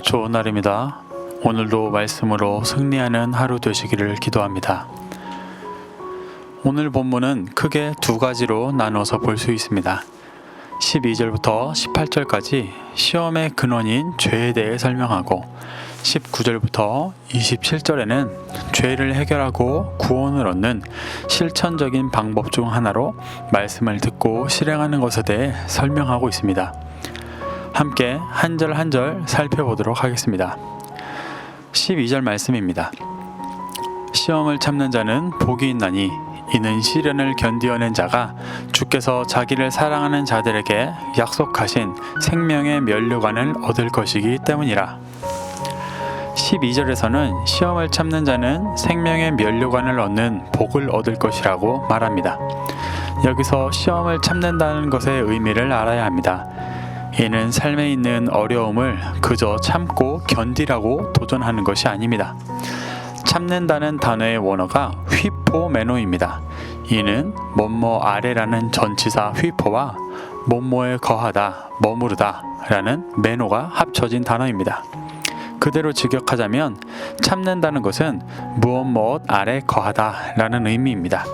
좋은 날입니다. 오늘도 말씀으로 승리하는 하루 되시기를 기도합니다. 오늘 본문은 크게 두 가지로 나눠서 볼 수 있습니다. 12절부터 18절까지 시험의 근원인 죄에 대해 설명하고 19절부터 27절에는 죄를 해결하고 구원을 얻는 실천적인 방법 중 하나로 말씀을 듣고 실행하는 것에 대해 설명하고 있습니다. 함께 한 절 한 절 살펴보도록 하겠습니다. 12절 말씀입니다. 시험을 참는 자는 복이 있나니 이는 시련을 견디어낸 자가 주께서 자기를 사랑하는 자들에게 약속하신 생명의 면류관을 얻을 것이기 때문이라. 12절에서는 시험을 참는 자는 생명의 면류관을 얻는 복을 얻을 것이라고 말합니다. 여기서 시험을 참는다는 것의 의미를 알아야 합니다. 이는 삶에 있는 어려움을 그저 참고 견디라고 도전하는 것이 아닙니다. 참는다는 단어의 원어가 휘포메노입니다. 이는 뭐뭐 아래라는 전치사 휘포와 뭐뭐에 거하다, 머무르다 라는 메노가 합쳐진 단어입니다. 그대로 직역하자면 참는다는 것은 무엇 아래 거하다 라는 의미입니다.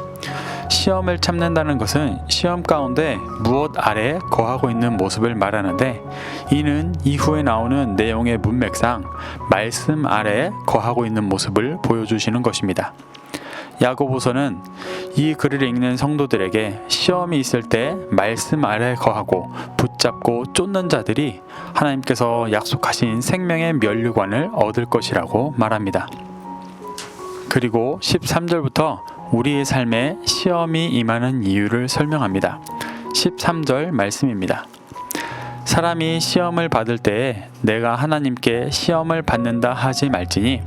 시험을 참는다는 것은 시험 가운데 무엇 아래에 거하고 있는 모습을 말하는데, 이는 이후에 나오는 내용의 문맥상 말씀 아래에 거하고 있는 모습을 보여주시는 것입니다. 야고보서는 이 글을 읽는 성도들에게 시험이 있을 때 말씀 아래에 거하고 붙잡고 쫓는 자들이 하나님께서 약속하신 생명의 면류관을 얻을 것이라고 말합니다. 그리고 13절부터 우리의 삶에 시험이 임하는 이유를 설명합니다. 13절 말씀입니다. 사람이 시험을 받을 때에 내가 하나님께 시험을 받는다 하지 말지니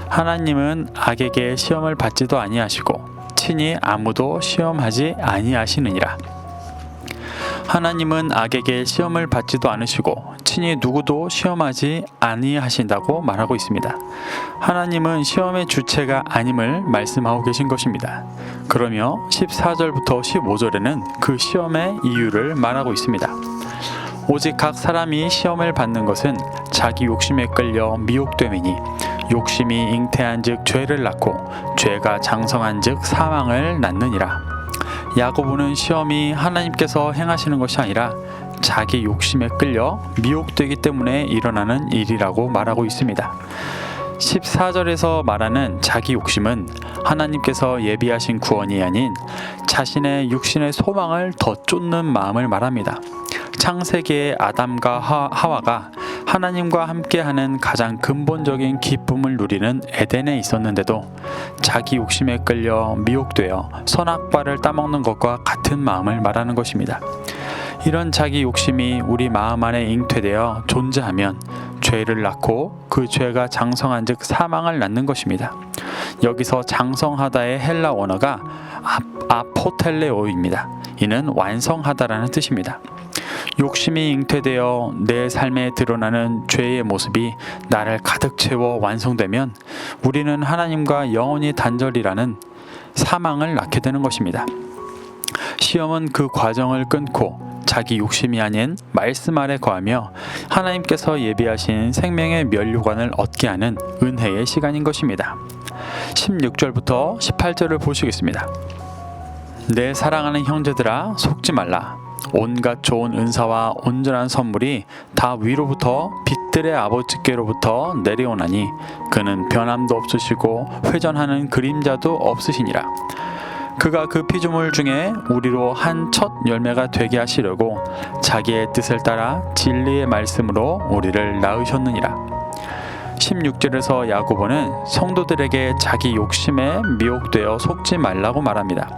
하나님은 악에게 시험을 받지도 아니하시고 친히 아무도 시험하지 아니하시느니라. 하나님은 악에게 시험을 받지도 않으시고 친히 누구도 시험하지 아니하신다고 말하고 있습니다. 하나님은 시험의 주체가 아님을 말씀하고 계신 것입니다. 그러며 14절부터 15절에는 그 시험의 이유를 말하고 있습니다. 오직 각 사람이 시험을 받는 것은 자기 욕심에 끌려 미혹됨이니 욕심이 잉태한 즉 죄를 낳고 죄가 장성한 즉 사망을 낳느니라. 야고보는 시험이 하나님께서 행하시는 것이 아니라 자기 욕심에 끌려 미혹되기 때문에 일어나는 일이라고 말하고 있습니다. 14절에서 말하는 자기 욕심은 하나님께서 예비하신 구원이 아닌 자신의 육신의 소망을 더 쫓는 마음을 말합니다. 창세기의 아담과 하와가 하나님과 함께하는 가장 근본적인 기쁨을 누리는 에덴에 있었는데도 자기 욕심에 끌려 미혹되어 선악과를 따먹는 것과 같은 마음을 말하는 것입니다. 이런 자기 욕심이 우리 마음 안에 잉태되어 존재하면 죄를 낳고 그 죄가 장성한 즉 사망을 낳는 것입니다. 여기서 장성하다의 헬라 원어가 아포텔레오입니다. 이는 완성하다라는 뜻입니다. 욕심이 잉태되어 내 삶에 드러나는 죄의 모습이 나를 가득 채워 완성되면 우리는 하나님과 영원히 단절이라는 사망을 낳게 되는 것입니다. 시험은 그 과정을 끊고 자기 욕심이 아닌 말씀 아래 거하며 하나님께서 예비하신 생명의 면류관을 얻게 하는 은혜의 시간인 것입니다. 16절부터 18절을 보시겠습니다. 내 사랑하는 형제들아 속지 말라. 온갖 좋은 은사와 온전한 선물이 다 위로부터 빛들의 아버지께로부터 내려오나니 그는 변함도 없으시고 회전하는 그림자도 없으시니라. 그가 그 피조물 중에 우리로 한 첫 열매가 되게 하시려고 자기의 뜻을 따라 진리의 말씀으로 우리를 낳으셨느니라. 16절에서 야고보는 성도들에게 자기 욕심에 미혹되어 속지 말라고 말합니다.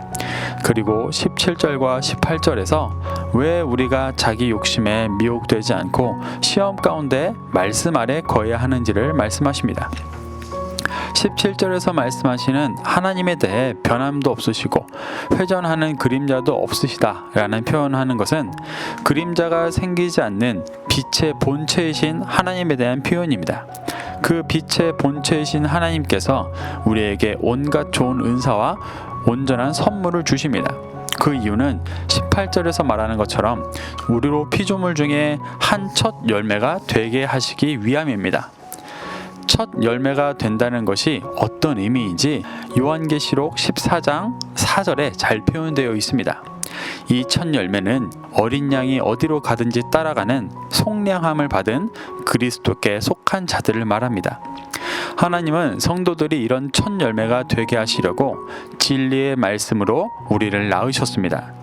그리고 17절과 18절에서 왜 우리가 자기 욕심에 미혹되지 않고 시험 가운데 말씀 아래 거해야 하는지를 말씀하십니다. 17절에서 말씀하시는 하나님에 대해 변함도 없으시고 회전하는 그림자도 없으시다 라는 표현하는 것은 그림자가 생기지 않는 빛의 본체이신 하나님에 대한 표현입니다. 그 빛의 본체이신 하나님께서 우리에게 온갖 좋은 은사와 온전한 선물을 주십니다. 그 이유는 18절에서 말하는 것처럼 우리로 피조물 중에 한 첫 열매가 되게 하시기 위함입니다. 첫 열매가 된다는 것이 어떤 의미인지 요한계시록 14장 4절에 잘 표현되어 있습니다. 이 첫 열매는 어린 양이 어디로 가든지 따라가는 속량함을 받은 그리스도께 속한 자들을 말합니다. 하나님은 성도들이 이런 첫 열매가 되게 하시려고 진리의 말씀으로 우리를 낳으셨습니다.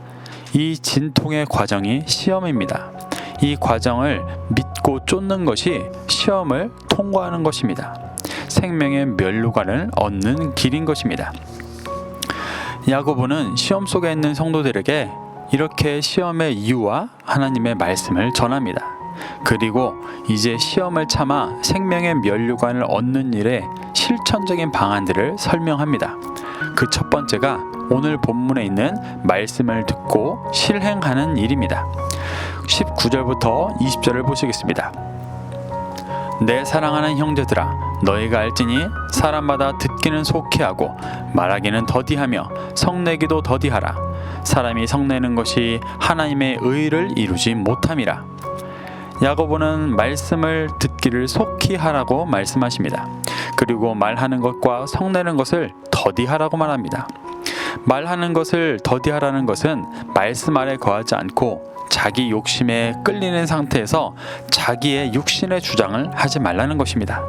이 진통의 과정이 시험입니다. 이 과정을 믿고 쫓는 것이 시험을 통과하는 것입니다. 생명의 면류관을 얻는 길인 것입니다. 야고보는 시험 속에 있는 성도들에게 이렇게 시험의 이유와 하나님의 말씀을 전합니다. 그리고 이제 시험을 참아 생명의 면류관을 얻는 일에 실천적인 방안들을 설명합니다. 그 첫 번째가 오늘 본문에 있는 말씀을 듣고 실행하는 일입니다. 19절부터 20절을 보시겠습니다. 내 사랑하는 형제들아, 너희가 알지니 사람마다 듣기는 속히 하고 말하기는 더디하며 성내기도 더디하라. 사람이 성내는 것이 하나님의 의를 이루지 못함이라. 야고보는 말씀을 듣기를 속히 하라고 말씀하십니다. 그리고 말하는 것과 성내는 것을 더디하라고 말합니다. 말하는 것을 더디하라는 것은 말씀 아래 거하지 않고 자기 욕심에 끌리는 상태에서 자기의 육신의 주장을 하지 말라는 것입니다.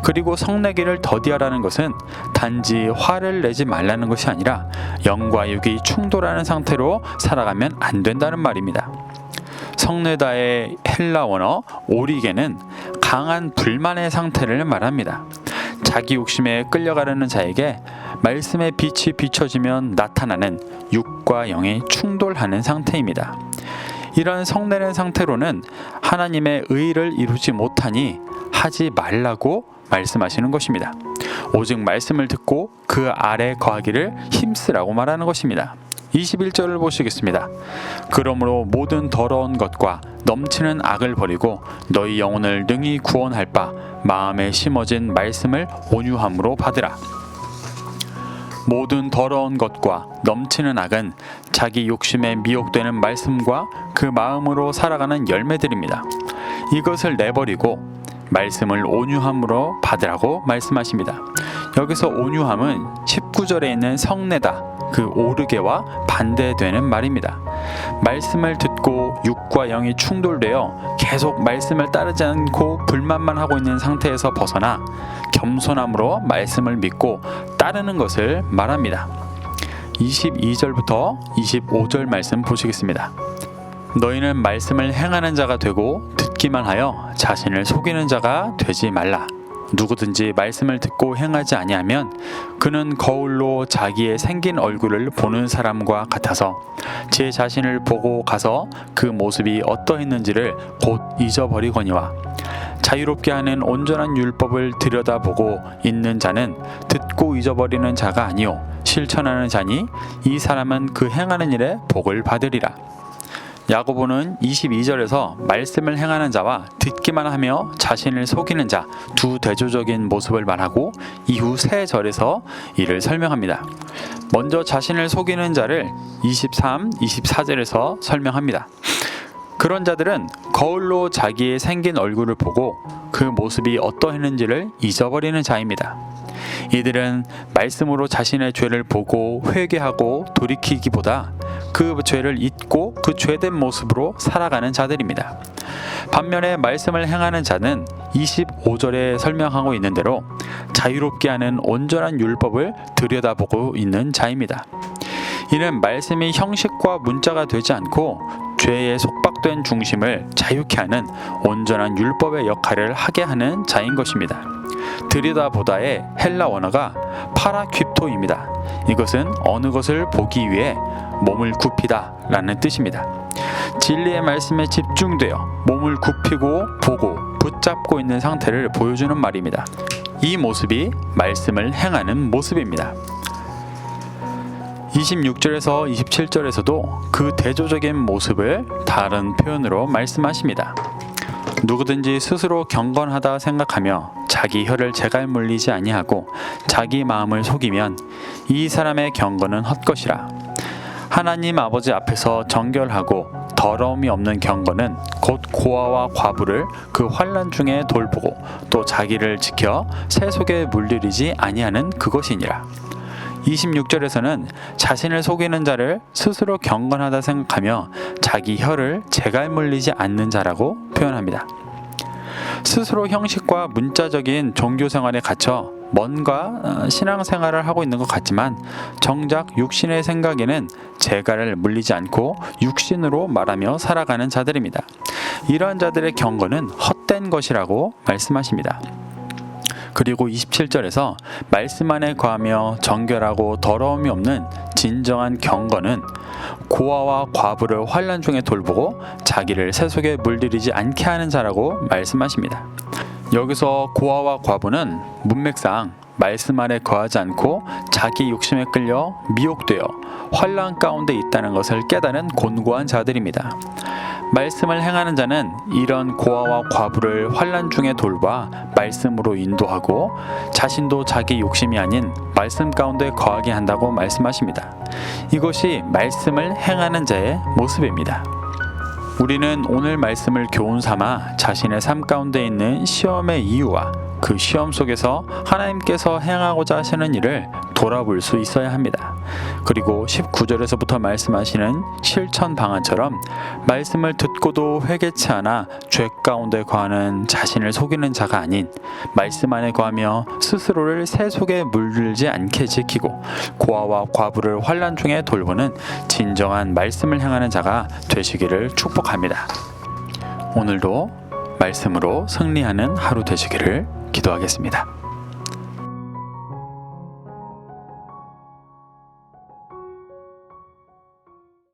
그리고 성내기를 더디하라는 것은 단지 화를 내지 말라는 것이 아니라 영과 육이 충돌하는 상태로 살아가면 안 된다는 말입니다. 성내다의 헬라 원어 오리게는 강한 불만의 상태를 말합니다. 자기 욕심에 끌려가려는 자에게 말씀의 빛이 비춰지면 나타나는 육과 영이 충돌하는 상태입니다. 이런 성내는 상태로는 하나님의 의를 이루지 못하니 하지 말라고 말씀하시는 것입니다. 오직 말씀을 듣고 그 아래 거하기를 힘쓰라고 말하는 것입니다. 21절을 보시겠습니다. 그러므로 모든 더러운 것과 넘치는 악을 버리고 너희 영혼을 능히 구원할 바 마음에 심어진 말씀을 온유함으로 받으라. 모든 더러운 것과 넘치는 악은 자기 욕심에 미혹되는 말씀과 그 마음으로 살아가는 열매들입니다. 이것을 내버리고 말씀을 온유함으로 받으라고 말씀하십니다. 여기서 온유함은 19절에 있는 성내다, 그 오르게와 반대되는 말입니다. 말씀을 듣고 육과 영이 충돌되어 계속 말씀을 따르지 않고 불만만 하고 있는 상태에서 벗어나 겸손함으로 말씀을 믿고 따르는 것을 말합니다. 22절부터 25절 말씀 보시겠습니다. 너희는 말씀을 행하는 자가 되고 듣기만 하여 자신을 속이는 자가 되지 말라. 누구든지 말씀을 듣고 행하지 아니하면 그는 거울로 자기의 생긴 얼굴을 보는 사람과 같아서 제 자신을 보고 가서 그 모습이 어떠했는지를 곧 잊어버리거니와 자유롭게 하는 온전한 율법을 들여다보고 있는 자는 듣고 잊어버리는 자가 아니요 실천하는 자니 이 사람은 그 행하는 일에 복을 받으리라. 야고보는 22절에서 말씀을 행하는 자와 듣기만 하며 자신을 속이는 자 두 대조적인 모습을 말하고 이후 3절에서 이를 설명합니다. 먼저 자신을 속이는 자를 23, 24절에서 설명합니다. 그런 자들은 거울로 자기의 생긴 얼굴을 보고 그 모습이 어떠했는지를 잊어버리는 자입니다. 이들은 말씀으로 자신의 죄를 보고 회개하고 돌이키기보다 그 죄를 잊고 그 죄된 모습으로 살아가는 자들입니다. 반면에 말씀을 행하는 자는 25절에 설명하고 있는 대로 자유롭게 하는 온전한 율법을 들여다보고 있는 자입니다. 이는 말씀이 형식과 문자가 되지 않고 죄에 속박된 중심을 자유케 하는 온전한 율법의 역할을 하게 하는 자인 것입니다. 들여다보다의 헬라 원어가 파라퀴토입니다. 이것은 어느 것을 보기 위해 몸을 굽히다 라는 뜻입니다. 진리의 말씀에 집중되어 몸을 굽히고 보고 붙잡고 있는 상태를 보여주는 말입니다. 이 모습이 말씀을 행하는 모습입니다. 26절에서 27절에서도 그 대조적인 모습을 다른 표현으로 말씀하십니다. 누구든지 스스로 경건하다 생각하며 자기 혀를 제갈 물리지 아니하고 자기 마음을 속이면 이 사람의 경건은 헛것이라. 하나님 아버지 앞에서 정결하고 더러움이 없는 경건은 곧 고아와 과부를 그 환난 중에 돌보고 또 자기를 지켜 새 속에 물들이지 아니하는 그것이니라. 26절에서는 자신을 속이는 자를 스스로 경건하다 생각하며 자기 혀를 재갈 물리지 않는 자라고 표현합니다. 스스로 형식과 문자적인 종교 생활에 갇혀 뭔가 신앙생활을 하고 있는 것 같지만 정작 육신의 생각에는 재갈을 물리지 않고 육신으로 말하며 살아가는 자들입니다. 이러한 자들의 경건은 헛된 것이라고 말씀하십니다. 그리고 27절에서 말씀 안에 거하며 정결하고 더러움이 없는 진정한 경건은 고아와 과부를 환난 중에 돌보고 자기를 새 속에 물들이지 않게 하는 자라고 말씀하십니다. 여기서 고아와 과부는 문맥상 말씀 안에 거하지 않고 자기 욕심에 끌려 미혹되어 환난 가운데 있다는 것을 깨달은 곤고한 자들입니다. 말씀을 행하는 자는 이런 고아와 과부를 환난 중에 돌봐 말씀으로 인도하고 자신도 자기 욕심이 아닌 말씀 가운데 거하게 한다고 말씀하십니다. 이것이 말씀을 행하는 자의 모습입니다. 우리는 오늘 말씀을 교훈 삼아 자신의 삶 가운데 있는 시험의 이유와 그 시험 속에서 하나님께서 행하고자 하시는 일을 돌아볼 수 있어야 합니다. 그리고 19절에서부터 말씀하시는 실천 방안처럼 말씀을 듣고도 회개치 않아 죄 가운데 거하는 자신을 속이는 자가 아닌 말씀 안에 거하며 스스로를 새 속에 물들지 않게 지키고 고아와 과부를 환난 중에 돌보는 진정한 말씀을 행하는 자가 되시기를 축복합니다. 오늘도 말씀으로 승리하는 하루 되시기를 기도하겠습니다.